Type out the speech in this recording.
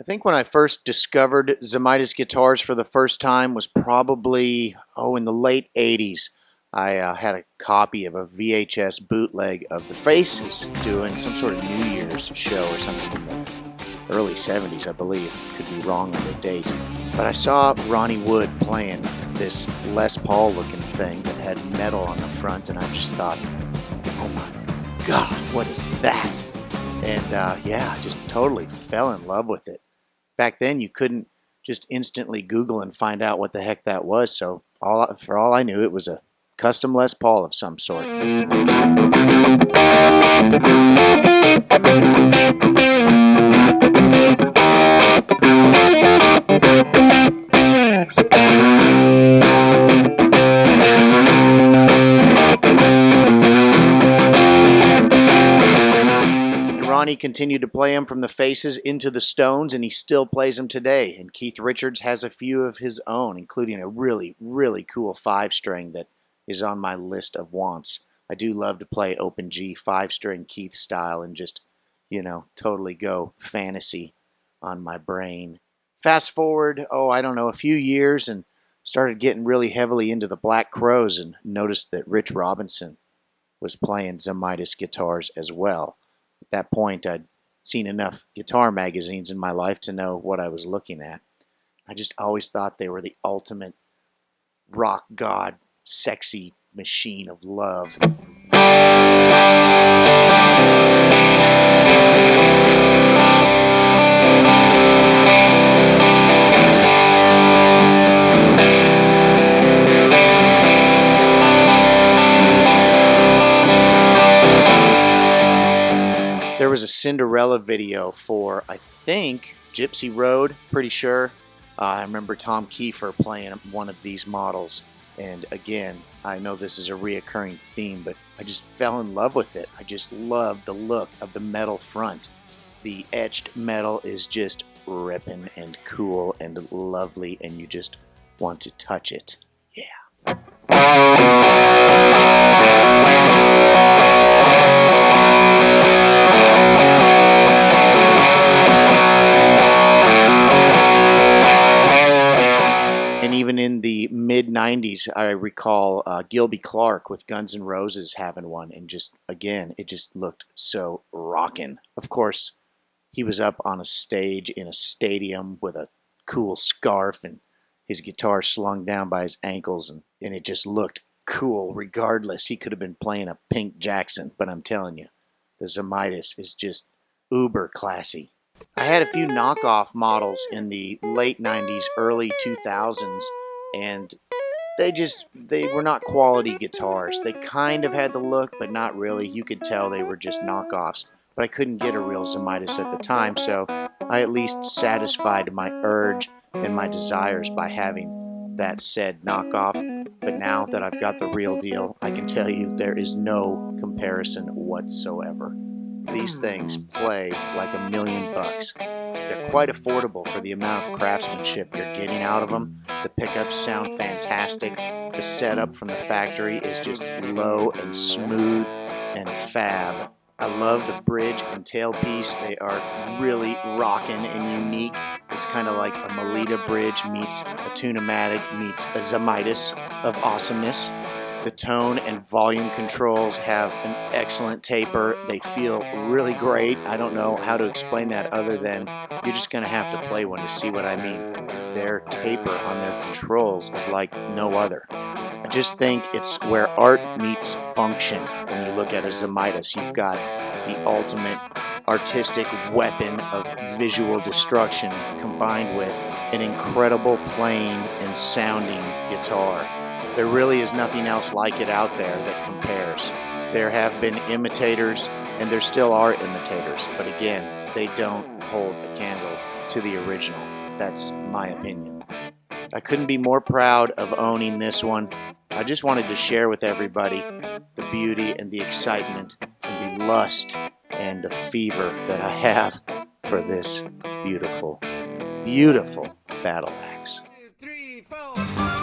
I think when I first discovered Zemaitis guitars for the first time was probably, in the late 80s. I had a copy of a VHS bootleg of the Faces doing some sort of New Year's show or something in the early 70s, I believe. Could be wrong on the date. But I saw Ronnie Wood playing this Les Paul looking thing that had metal on the front, and I just thought, oh my God, what is that? And I just totally fell in love with it. Back then, you couldn't just instantly Google and find out what the heck that was, so for all I knew, it was a custom Les Paul of some sort. Ronnie continued to play him from the Faces into the Stones, and he still plays them today. And Keith Richards has a few of his own, including a really, really cool 5-string that is on my list of wants. I do love to play open G 5-string Keith style and just, totally go fantasy on my brain. Fast forward, a few years, and started getting really heavily into the Black Crowes and noticed that Rich Robinson was playing Zemaitis guitars as well. At that point, I'd seen enough guitar magazines in my life to know what I was looking at. I just always thought they were the ultimate rock god, sexy machine of love. There was a Cinderella video for, I think, Gypsy Road, pretty sure. I remember Tom Kiefer playing one of these models. And again, I know this is a reoccurring theme, but I just fell in love with it. I just love the look of the metal front. The etched metal is just ripping and cool and lovely, and you just want to touch it. Yeah. And even in the mid-90s, I recall Gilby Clarke with Guns N' Roses having one, and just, again, it just looked so rockin'. Of course, he was up on a stage in a stadium with a cool scarf and his guitar slung down by his ankles, and it just looked cool regardless. He could have been playing a Pink Jackson, but I'm telling you, the Zemaitis is just uber classy. I had a few knockoff models in the late 90s, early 2000s, and they were not quality guitars. They kind of had the look, but not really. You could tell they were just knockoffs. But I couldn't get a real Zemaitis at the time, so I at least satisfied my urge and my desires by having that said knockoff. But now that I've got the real deal, I can tell you there is no comparison whatsoever. These things play like $1 million. They're quite affordable for the amount of craftsmanship you're getting out of them. The pickups sound fantastic. The setup from the factory is just low and smooth and fab. I love the bridge and tailpiece. They are really rockin' and unique. It's kind of like a Melita bridge meets a Tune-o-matic meets a Zemaitis of awesomeness. The tone and volume controls have an excellent taper. They feel really great. I don't know how to explain that other than you're just going to have to play one to see what I mean. Their taper on their controls is like no other. I just think it's where art meets function. When you look at a Zemaitis, you've got the ultimate artistic weapon of visual destruction combined with an incredible playing and sounding guitar. There really is nothing else like it out there that compares. There have been imitators, and there still are imitators, but again, they don't hold a candle to the original. That's my opinion. I couldn't be more proud of owning this one. I just wanted to share with everybody the beauty and the excitement and the lust and the fever that I have for this beautiful, beautiful battle axe. 2, 3, 4.